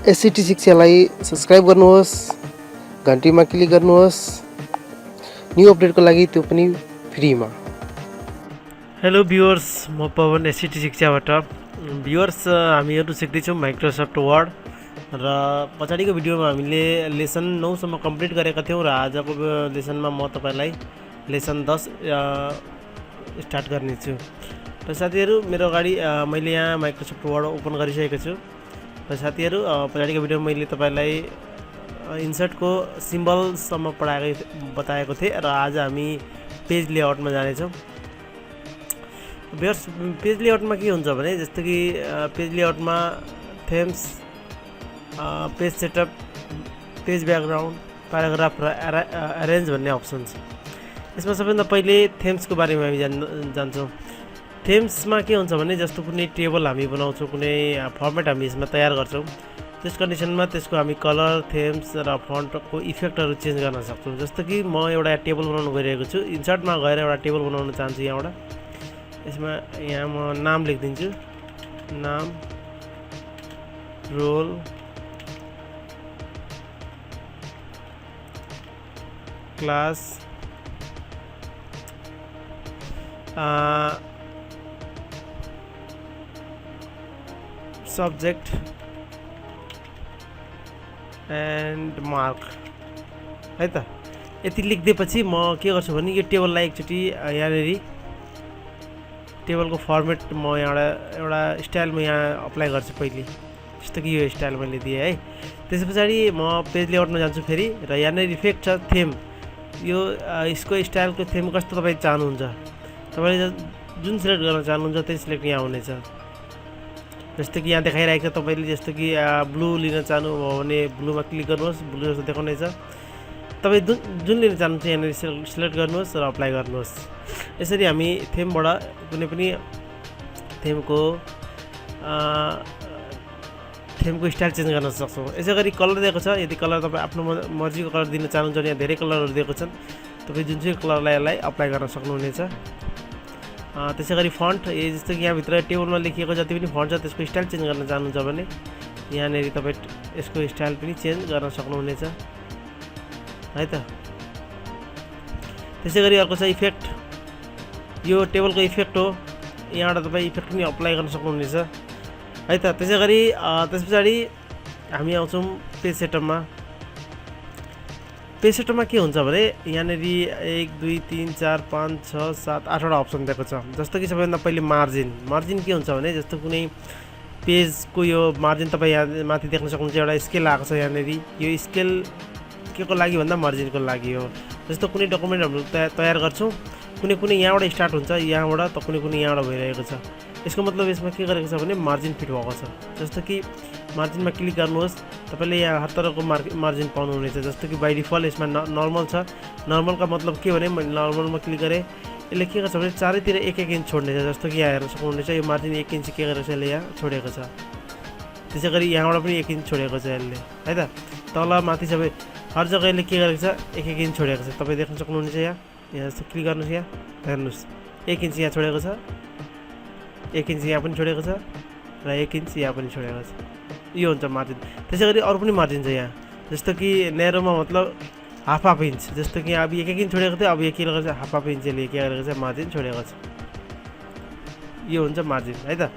SCT शिक्षालाई subscribe गर्नुहोस्, घन्टीमा click गर्नुहोस्, न्यू अपडेटको लागि त्यो पनि फ्रीमा। हेलो भ्युअर्स, म पवन SCT शिक्षाबाट। भ्युअर्स, हामीहरू सिक्दैछौँ माइक्रोसफ्ट वर्ड र पछाडिको भिडियोमा हामीले लेसन 9 सम्म कम्प्लिट गरेका थियौँ र आजको लेसनमा म तपाईलाई लेसन 10 स्टार्ट गर्नेछु। र साथीहरू, मेरो अगाडि मैले यहाँ माइक्रोसफ्ट वर्ड ओपन गरिसकेको छु र साथीहरू, पछाडिको भिडियोमा मैले तपाईलाई इन्सर्टको सिम्बलसम्म बताएको थिएँ र आज हामी पेज लेआउटमा जानेछौँ। भ्युअर्स, पेज लेआउटमा के हुन्छ भने जस्तो कि पेज लेआउटमा themes, page setup, page background, paragraph र एरेन्ज भन्ने अप्सन छ। यसमा सबैभन्दा पहिले थेम्सको बारेमा हामी जान्छौँ। थेम्समा के हुन्छ भने जस्तो कुनै टेबल हामी बनाउँछौँ, कुनै फर्मेट हामी यसमा तयार गर्छौँ, त्यस कन्डिसनमा त्यसको हामी कलर, थेम्स र फन्टको इफेक्टहरू चेन्ज गर्न सक्छौँ। जस्तो कि म एउटा टेबल बनाउन गइरहेको छु, इन्सर्टमा गएर एउटा टेबल बनाउन चाहन्छु। यहाँ म नाम लेखिदिन्छु, नाम, roll, class, subject and mark, है त। यति लेखिदिएपछि म के गर्छु भने यो टेबललाई एकचोटि यहाँनिर टेबलको फर्मेट म एउटा स्टाइलमा यहाँ अप्लाई गर्छु पहिले, जस्तो कि यो स्टाइल मैले दिएँ है। त्यस पछाडि म पेज लेआउटमा जान्छु फेरि र यहाँनिर इफेक्ट छ थेम। यो यसको स्टाइलको थेम कस्तो तपाईँ चाहनुहुन्छ, तपाईँले जुन सिलेक्ट गर्न चाहनुहुन्छ त्यही सिलेक्ट यहाँ हुनेछ। जस्तो कि यहाँ देखाइरहेको छ तपाईँले, जस्तो कि ब्लू लिन चाहनुभयो भने ब्लूमा क्लिक गर्नुहोस्, ब्लू जस्तो देखाउनेछ। तपाईँ जुन लिन चाहनुहुन्छ यहाँनिर सिलेक्ट गर्नुहोस् र अप्लाई गर्नुहोस्। यसरी हामी थेमबाट कुनै पनि थेमको स्टाइल चेन्ज गर्न सक्छौँ। यसै गरी कलर दिएको छ, यदि कलर तपाईँ आफ्नो मर्जीको कलर दिन चाहनुहुन्छ भने यहाँ धेरै कलरहरू दिएको छन्, तपाईँ जुनसुकै कलरलाई यसलाई अप्लाई गर्न सक्नुहुनेछ। त्यसै गरी फन्ट, जस्तो कि यहाँभित्र टेबलमा लेखिएको जति पनि फन्ट छ त्यसको स्टाइल चेन्ज गर्न चाहनुहुन्छ भने यहाँनिर तपाईँ यसको स्टाइल पनि चेन्ज गर्न सक्नुहुनेछ, है त। त्यसै गरी अर्को छ इफेक्ट। यो टेबलको इफेक्ट हो, यहाँबाट तपाईँ इफेक्ट पनि अप्लाई गर्न सक्नुहुनेछ, है त। त्यसै गरी त्यस पछाडि हामी आउँछौँ पेज सेटअपमा। पेज सेटअपमा के हुन्छ भने यहाँनिर 1 2 3 4 5 6 7 8वटा अप्सन दिएको छ। जस्तो कि सबैभन्दा पहिले मार्जिन के हुन्छ भने जस्तो कुनै पेजको यो मार्जिन तपाईँ यहाँ माथि देख्न सक्नुहुन्छ, एउटा स्केल आएको छ यहाँनिर। यो स्केल के को लागि भन्दा मार्जिनको लागि हो। जस्तो कुनै डकुमेन्ट हामीले तयार गर्छौँ, कुनै यहाँबाट स्टार्ट हुन्छ, यहाँबाट त कुनै यहाँबाट भइरहेको छ। यसको मतलब यसमा के गरेको छ भने मार्जिन फिट भएको छ। जस्तो कि मार्जिनमा क्लिक गर्नुहोस्, तपाईँले यहाँ हर तरहको मार्जिन पाउनुहुनेछ। जस्तो कि बाई डिफल्ट यसमा नर्मल छ। नर्मलका मतलब के भने मैले नर्मलमा क्लिक गरेँ, यसले के गर्छ भने चारैतिर 1-1 इन्च छोड्नेछ। जस्तो कि यहाँ हेर्न सक्नुहुनेछ, यो मार्जिन 1 इन्च के गरेको छ यसले यहाँ छोडेको छ। त्यसै गरी यहाँबाट पनि 1 इन्च छोडेको छ यसले, है त। तल माथि सबै हर जग्गा यसले के गरेको छ 1-1 इन्च छोडेको छ। तपाईँ देख्न सक्नुहुनेछ, यहाँ जस्तो क्लिक गर्नुहोस्, यहाँ हेर्नुहोस् 1 इन्च यहाँ छोडेको छ, 1 इन्च यहाँ पनि छोडेको छ र 1 इन्च यहाँ पनि छोडेको छ। यो हुन्छ मार्जिन। त्यसै गरी अरू पनि मार्जिन छ यहाँ, जस्तो कि नेरोमा मतलब हाफ इन्च। जस्तो कि अब 1-1 इन्च छोडेको थियो, अब यो के गरेको छ हाफ इन्च यसले के गरेको छ मार्जिन छोडेको छ। यो हुन्छ मार्जिन, है त।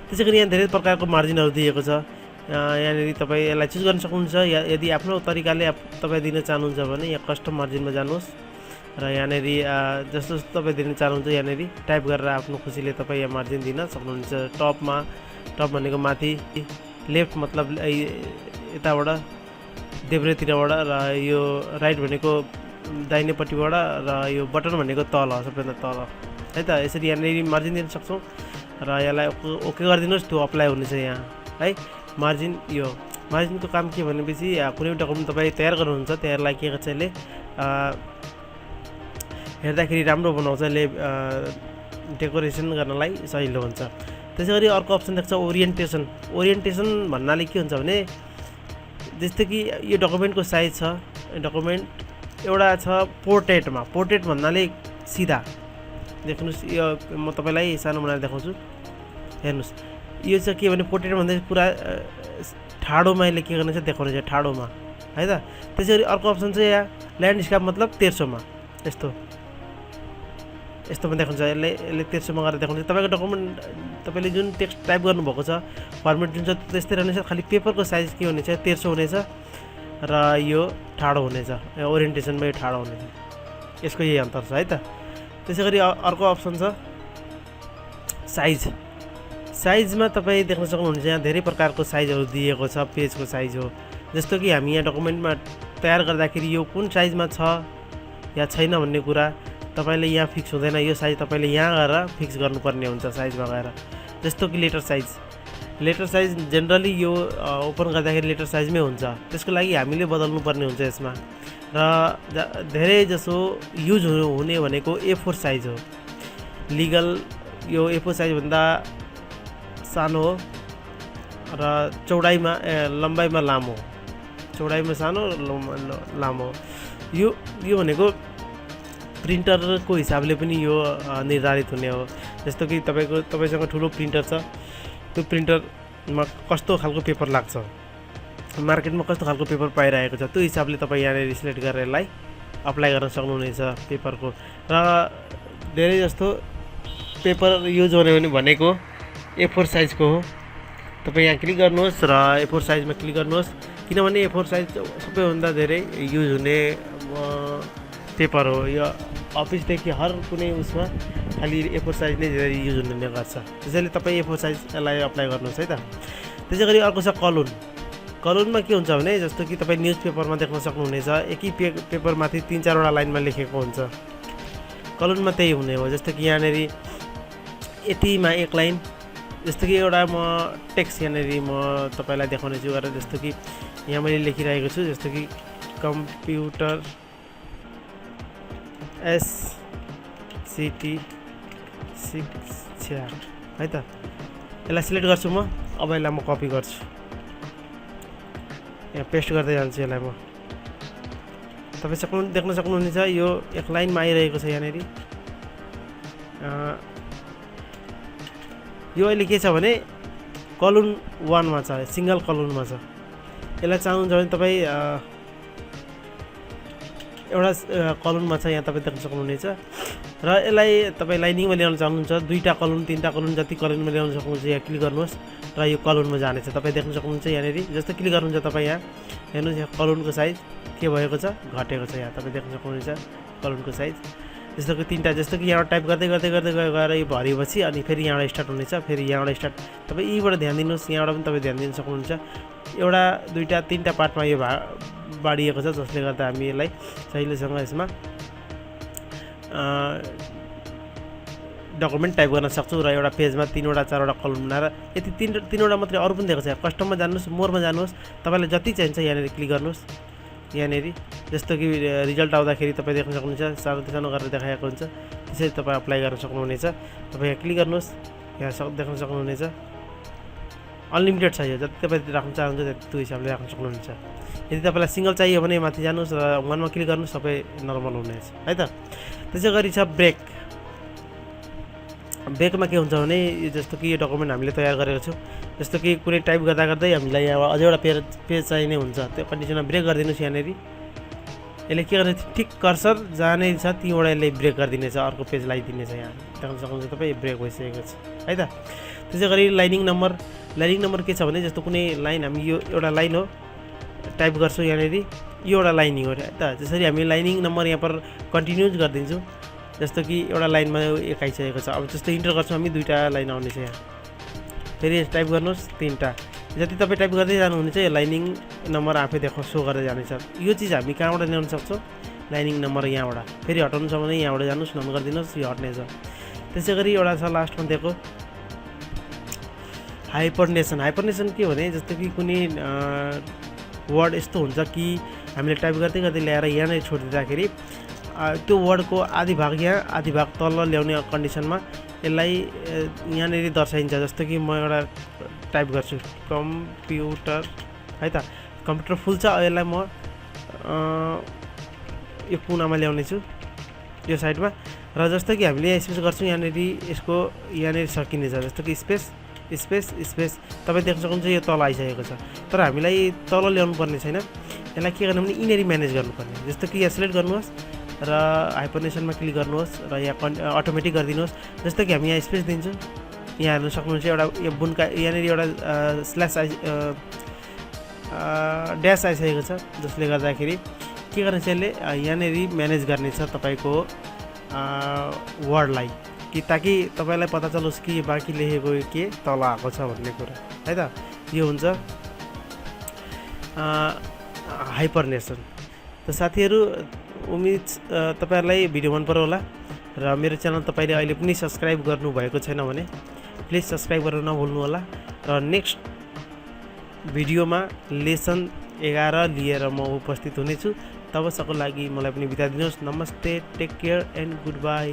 त्यसै गरी यहाँ धेरै प्रकारको मार्जिनहरू दिएको छ। यहाँनिर तपाईँ यसलाई चुज गर्न सक्नुहुन्छ। यदि आफ्नो तरिकाले तपाईँ दिन चाहनुहुन्छ भने यहाँ कस्टम मार्जिनमा जानुहोस् र यहाँनिर जस्तो तपाईँ दिन चाहनुहुन्छ यहाँनिर टाइप गरेर आफ्नो खुसीले तपाईँ यहाँ मार्जिन दिन सक्नुहुन्छ। टप भनेको माथि, लेफ्ट मतलब यताबाट देब्रेतिरबाट, र यो राइट भनेको दाहिनेपट्टिबाट, र यो बटन भनेको तल, सबैभन्दा तल, है त। यसरी यहाँनिर मार्जिन दिन सक्छौँ र यसलाई ओके गरिदिनुहोस्, त्यो अप्लाई हुनेछ यहाँ, है। मार्जिनको काम के भनेपछि कुनै डकुमेन्ट तपाईँ तयार गर्नुहुन्छ, त्यसलाई के गर्छ यसले हेर्दाखेरि राम्रो बनाउँछ, यसले डेकोरेसन गर्नलाई सजिलो हुन्छ। त्यसै गरी अर्को अप्सन देख्छ ओरिएन्टेसन भन्नाले के हुन्छ भने जस्तो कि यो डकुमेन्टको साइज छ, डकुमेन्ट एउटा छ पोर्ट्रेट भन्नाले सिधा देख्नुहोस्। यो म तपाईँलाई सानो बनाएर देखाउँछु, हेर्नुहोस्। यो चाहिँ के भने पोर्ट्रेट भन्दा पुरा ठाडोमा यसले के गर्नेछ देखाउनेछ ठाडोमा है त। त्यसैगरी अर्को अप्सन चाहिँ यहाँ ल्यान्डस्केप मतलब तेर्सोमा यस्तोमा देखाउँछ यसले तेर्सोमा गरेर देखाउँछ। तपाईँको डकुमेन्ट तपाईँले जुन टेक्स्ट टाइप गर्नुभएको छ फर्मेट जुन छ त्यस्तै रहनेछ, खालि पेपरको साइज के हुनेछ तेर्सो हुनेछ र यो ठाडो हुनेछ, ओरिएन्टेसनमा यो ठाडो हुनेछ, यसको यही अन्तर छ है त। त्यसैगरी अर्को अप्सन छ साइजमा तपाईँ देख्न सक्नुहुन्छ यहाँ धेरै प्रकारको साइजहरू दिएको छ, पेजको साइज हो। जस्तो कि हामी यहाँ डकुमेन्टमा तयार गर्दाखेरि यो कुन साइजमा छ या छैन भन्ने कुरा तपाईँले यहाँ फिक्स हुँदैन, यो साइज तपाईँले यहाँ गएर फिक्स गर्नुपर्ने हुन्छ साइजमा गएर। जस्तो कि लेटर साइज जेनरली यो ओपन गर्दाखेरि लेटर साइजमै हुन्छ, त्यसको लागि हामीले बदल्नु पर्ने हुन्छ यसमा। र धेरै जसो युज हुने भनेको A4 साइज हो। लिगल यो A4 साइजभन्दा सानो हो र लम्बाइमा लामो, चौडाइमा सानो लामो। यो भनेको प्रिन्टरको हिसाबले पनि यो निर्धारित हुने हो। जस्तो कि तपाईँसँग ठुलो प्रिन्टर छ, त्यो प्रिन्टरमा कस्तो खालको पेपर लाग्छ, मार्केटमा कस्तो खालको पेपर पाइरहेको छ, त्यो हिसाबले तपाईँ यहाँनिर सिलेक्ट गरेर यसलाई अप्लाई गर्न सक्नुहुनेछ पेपरको। र धेरै जस्तो पेपर युज हुने भनेको A4 साइजको हो। तपाईँ यहाँ क्लिक गर्नुहोस् र A4 साइजमा क्लिक गर्नुहोस्, किनभने A4 साइज सबैभन्दा धेरै युज हुने पेपर हो। यो अफिसदेखि हर कुनै उसमा खालि A4 साइज नै धेरै युज हुने गर्छ, त्यसैले तपाईँ A4 साइजलाई अप्लाई गर्नुहोस् है त। त्यसै गरी अर्को छ कलुनमा के हुन्छ भने जस्तो कि तपाईँ न्युज पेपरमा देख्न सक्नुहुनेछ एकै पेपरमाथि 3-4वटा लाइनमा लेखेको हुन्छ, कलुनमा त्यही हुने हो। जस्तो कि यहाँनिर यतिमा एक लाइन, जस्तो कि एउटा म टेक्स्ट यहाँनिर म तपाईँलाई देखाउने छु गरेर, जस्तो कि यहाँ मैले लेखिरहेको छु, जस्तो कि कम्प्युटर SCT शिक्षा है त। यसलाई सिलेक्ट गर्छु म, अब यसलाई म कपी गर्छु, यहाँ पेस्ट गर्दै जान्छु यसलाई म। तपाईँ देख्न सक्नुहुनेछ यो एक लाइनमा आइरहेको छ यहाँनिर। यो अहिले के छ भने कलुन 1मा छ, सिङ्गल कलुनमा छ। यसलाई चाहनुहुन्छ भने तपाईँ एउटा कलुनमा छ, यहाँ तपाईँ देख्न सक्नुहुनेछ। र यसलाई तपाईँ लाइनिङमा ल्याउन चाहनुहुन्छ, 2टा कलुन 3टा कलुन जति कलुनमा ल्याउन सक्नुहुन्छ यहाँ क्लिक गर्नुहोस् र यो कलुनमा जानेछ। तपाईँ देख्न सक्नुहुन्छ यहाँनिर जस्तो क्लिक गर्नुहुन्छ तपाईँ यहाँ हेर्नुहोस्, यहाँ कलुनको साइज के भएको छ घटेको छ, यहाँ तपाईँ देख्न सक्नुहुन्छ कलुनको साइज। जस्तो कि 3टा, जस्तो कि यहाँबाट टाइप गर्दै गएर यो भरिएपछि अनि फेरि यहाँबाट स्टार्ट हुनेछ, फेरि यहाँबाट स्टार्ट। तपाईँ यहीबाट ध्यान दिनुहोस्, यहाँबाट पनि तपाईँ ध्यान दिन सक्नुहुन्छ। एउटा 2टा 3टा पार्टमा यो बाडिएको छ, जसले गर्दा हामी यसलाई सहिलेसँग यसमा डकुमेन्ट टाइप गर्न सक्छौँ। र एउटा पेजमा 3वटा 4वटा कलम बनाएर यति 3वटा मात्रै, अरू पनि दिएको छ। कस्टममा जानुहोस्, मोरमा जानुहोस्, तपाईँलाई जति चाहिन्छ यहाँनिर क्लिक गर्नुहोस्। यहाँनिर जस्तो कि रिजल्ट आउँदाखेरि तपाईँ देख्न सक्नुहुन्छ सानो गरेर देखाएको हुन्छ, त्यसरी तपाईँ अप्लाई गर्न सक्नुहुनेछ। तपाईँ यहाँ क्लिक गर्नुहोस्, यहाँ देख्न सक्नुहुनेछ अनलिमिटेड छ, यो जति तपाईँ राख्न चाहनुहुन्छ त्यो हिसाबले राख्न सक्नुहुन्छ। यदि तपाईँलाई सिङ्गल चाहियो भने माथि जानुहोस् र 1मा क्लिक गर्नुहोस्, सबै नर्मल हुनेछ है त। त्यसै गरी छ ब्रेकमा के हुन्छ भने जस्तो कि यो डकुमेन्ट हामीले तयार गरेको छौँ, जस्तो कि कुनै टाइप गर्दै हामीलाई यहाँ अझै एउटा पेज चाहिने हुन्छ, त्यो कन्डिसनमा ब्रेक गरिदिनुहोस्। यहाँनिर यसले के गर्ने, ठिक कर्सर जाने छ त्यहीँबाट यसले ब्रेक गरिदिनेछ, अर्को पेज लगाइदिनेछ। यहाँ देख्न सक्नुहुन्छ तपाईँ ब्रेक भइसकेको छ है त। त्यसै गरी लाइनिङ नम्बर के छ भने जस्तो कुनै लाइन हामी यो एउटा लाइन हो टाइप गर्छौँ, यहाँनिर यो एउटा लाइनिङ हो है त। जसरी हामी लाइनिङ नम्बर यहाँ पर कन्टिन्युज गरिदिन्छौँ, जस्तो कि एउटा लाइनमा एक आइसकेको छ। अब जस्तो इन्टर गर्छौँ हामी 2टा लाइन आउनेछ, यहाँ फेरि टाइप गर्नुहोस् 3टा। जति तपाईँ टाइप गर्दै जानुहुनेछ यो लाइनिङ नम्बर आफै सो गरेर जानेछ। यो चिज हामी कहाँबाट ल्याउन सक्छौँ, लाइनिङ नम्बर यहाँबाट। फेरि हटाउनु छ भने यहाँबाट जानुहोस्, नम्बर गरिदिनुहोस्, यो हट्नेछ। त्यसै गरी एउटा छ लास्टमा दिएको हाइपरनेसन के भने जस्तो कि कुनै वर्ड यस्तो हुन्छ कि हामीले टाइप गर्दै ल्याएर यहाँनिर छोडिदिँदाखेरि त्यो वर्डको आधी भाग यहाँ आधी भाग तल ल्याउने कन्डिसनमा यसलाई यहाँनिर दर्शाइन्छ। जस्तो कि म एउटा टाइप गर्छु कम्प्युटर है त, कम्प्युटर फुल छ, यसलाई म यो कुनामा ल्याउने छु यो साइडमा। र जस्तो कि हामीले स्पेस गर्छौँ यहाँनिर यसको यहाँनिर सकिनेछ, जस्तो कि स्पेस स्पेस स्पेस तपाईँ देख्न सक्नुहुन्छ यो तल आइसकेको छ। तर हामीलाई तल ल्याउनु पर्ने छैन, यसलाई के गर्नु भने यिनीहरू म्यानेज गर्नुपर्ने। जस्तो कि यहाँ सिलेक्ट गर्नुहोस् र हाइपरनेसनमा क्लिक गर्नुहोस् र यहाँ अटोमेटिक गरिदिनुहोस्। जस्तो कि हामी यहाँ स्पेस दिन्छौँ, यहाँ हेर्न सक्नुहुन्छ एउटा यो बुनका यहाँनिर एउटा स्ल्यास ड्यास आइसकेको छ, जसले गर्दाखेरि के गर्ने छ यसले यहाँनिर म्यानेज गर्नेछ तपाईँको वर्डलाई, कि ताकि तपाईँलाई पत्ता चलोस् कि बाँकी लेखेको के तल आएको छ भन्ने कुरा है त। यो हुन्छ हाइपरनेसन। त साथीहरू उम्मिद तपाईँहरूलाई भिडियो मन पर्यो होला र मेरो च्यानल तपाईँले अहिले पनि सब्सक्राइब गर्नुभएको छैन भने प्लिज सब्सक्राइब गर्न नभुल्नु होला। र नेक्स्ट भिडियोमा लेसन 11 लिएर म उपस्थित हुनेछु। तबसम्मको लागि मलाई पनि बिदा दिनुहोस्। नमस्ते, take care and good by.